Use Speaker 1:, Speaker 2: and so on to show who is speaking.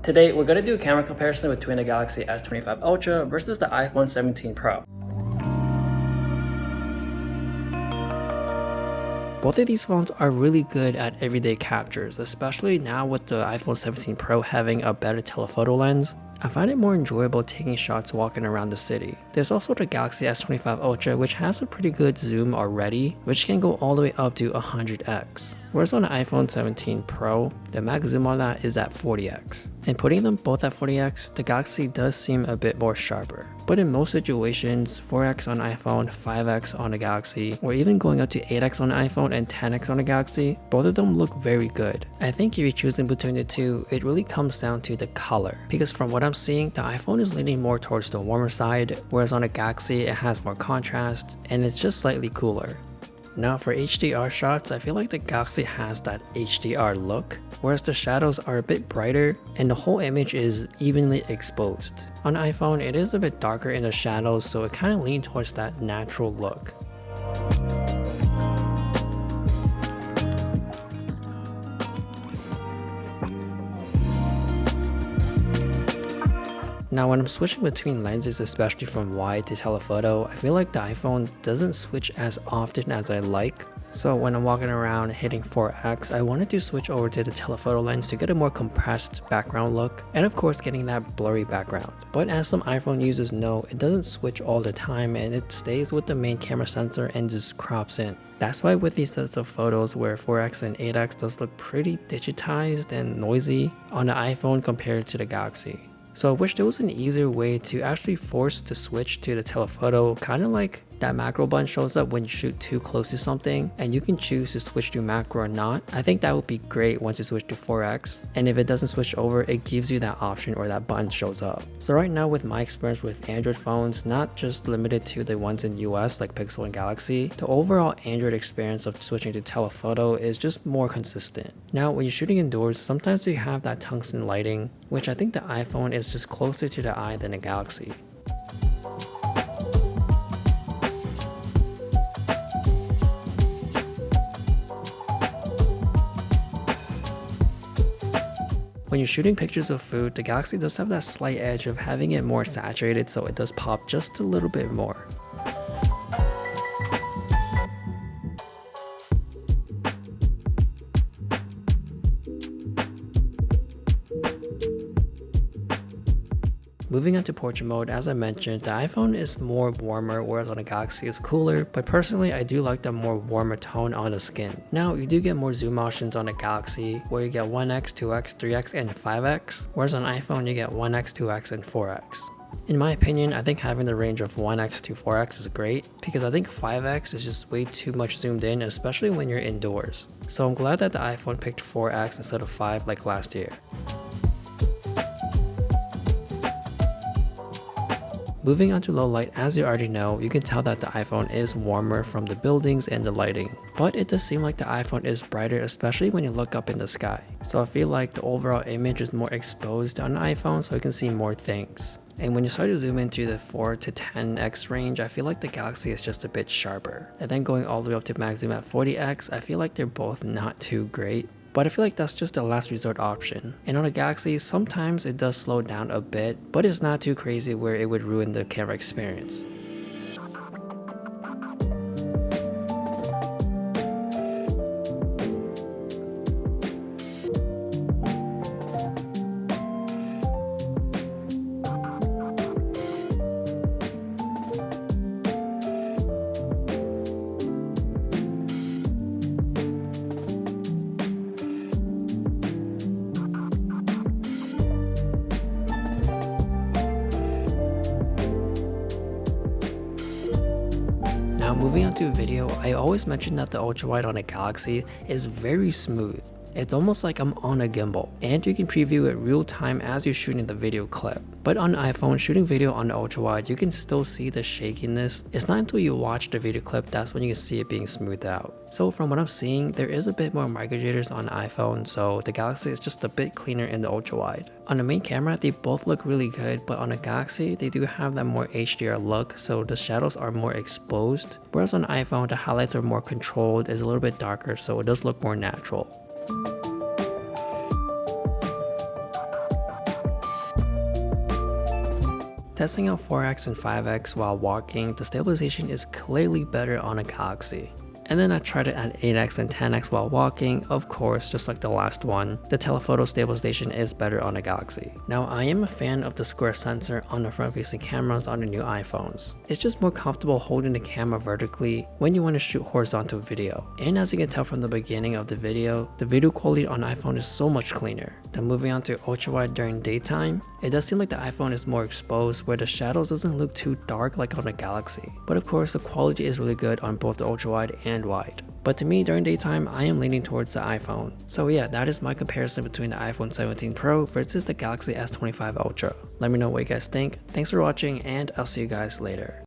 Speaker 1: Today, we're going to do a camera comparison between the Galaxy S25 Ultra versus the iPhone 17 Pro. Both of these phones are really good at everyday captures, especially now with the iPhone 17 Pro having a better telephoto lens. I find it more enjoyable taking shots walking around the city. There's also the Galaxy S25 Ultra, which has a pretty good zoom already, which can go all the way up to 100x. Whereas on the iPhone 17 Pro, the max zoom on that is at 40x. And putting them both at 40x, the Galaxy does seem a bit more sharper. But in most situations, 4x on iPhone, 5x on the Galaxy, or even going up to 8x on the iPhone and 10x on the Galaxy, both of them look very good. I think if you're choosing between the two, it really comes down to the color. Because from what I'm seeing, the iPhone is leaning more towards the warmer side, whereas on the Galaxy it has more contrast, and it's just slightly cooler. Now for HDR shots, I feel like the Galaxy has that HDR look, whereas the shadows are a bit brighter and the whole image is evenly exposed. On the iPhone, it is a bit darker in the shadows, so it kind of leans towards that natural look. Now when I'm switching between lenses, especially from wide to telephoto, I feel like the iPhone doesn't switch as often as I like. So when I'm walking around hitting 4x, I wanted to switch over to the telephoto lens to get a more compressed background look, and of course getting that blurry background. But as some iPhone users know, it doesn't switch all the time and it stays with the main camera sensor and just crops in. That's why with these sets of photos where 4x and 8x does look pretty digitized and noisy on the iPhone compared to the Galaxy. So I wish there was an easier way to actually force the switch to the telephoto, kind of like that macro button shows up when you shoot too close to something and you can choose to switch to macro or not. I think that would be great once you switch to 4x, and if it doesn't switch over, it gives you that option or that button shows up. So right now with my experience with Android phones, not just limited to the ones in US like Pixel and Galaxy, the overall Android experience of switching to telephoto is just more consistent. Now when you're shooting indoors, sometimes you have that tungsten lighting, which I think the iPhone is just closer to the eye than the Galaxy. When you're shooting pictures of food, the Galaxy does have that slight edge of having it more saturated, so it does pop just a little bit more. Moving on to portrait mode, as I mentioned, the iPhone is more warmer, whereas on the Galaxy is cooler, but personally I do like the more warmer tone on the skin. Now you do get more zoom options on the Galaxy, where you get 1x, 2x, 3x, and 5x, whereas on iPhone you get 1x, 2x, and 4x. In my opinion, I think having the range of 1x to 4x is great, because I think 5x is just way too much zoomed in, especially when you're indoors. So I'm glad that the iPhone picked 4x instead of 5 like last year. Moving on to low light, as you already know, you can tell that the iPhone is warmer from the buildings and the lighting. But it does seem like the iPhone is brighter, especially when you look up in the sky. So I feel like the overall image is more exposed on the iPhone, so you can see more things. And when you start to zoom into the 4 to 10x range, I feel like the Galaxy is just a bit sharper. And then going all the way up to max zoom at 40x, I feel like they're both not too great. But I feel like that's just a last resort option. And on a Galaxy, sometimes it does slow down a bit, but it's not too crazy where it would ruin the camera experience. Now moving on to video, I always mention that the ultra wide on a Galaxy is very smooth. It's almost like I'm on a gimbal, and you can preview it real time as you're shooting the video clip. But on iPhone, shooting video on the ultra wide, you can still see the shakiness. It's not until you watch the video clip that's when you can see it being smoothed out. So from what I'm seeing, there is a bit more micro jitters on the iPhone, so the Galaxy is just a bit cleaner in the ultra wide. On the main camera, they both look really good, but on the Galaxy, they do have that more HDR look, so the shadows are more exposed. Whereas on iPhone, the highlights are more controlled, it's a little bit darker, so it does look more natural. Testing out 4x and 5x while walking, the stabilization is clearly better on a Galaxy. And then I tried it at 8x and 10x while walking. Of course, just like the last one, the telephoto stabilization is better on a Galaxy. Now, I am a fan of the square sensor on the front-facing cameras on the new iPhones. It's just more comfortable holding the camera vertically when you want to shoot horizontal video. And as you can tell from the beginning of the video quality on iPhone is so much cleaner. Now moving on to ultra-wide during daytime, it does seem like the iPhone is more exposed where the shadows doesn't look too dark like on the Galaxy. But of course, the quality is really good on both the ultra-wide and wide. But to me, during daytime, I am leaning towards the iPhone. So yeah, that is my comparison between the iPhone 17 Pro versus the Galaxy S25 Ultra. Let me know what you guys think. Thanks for watching, and I'll see you guys later.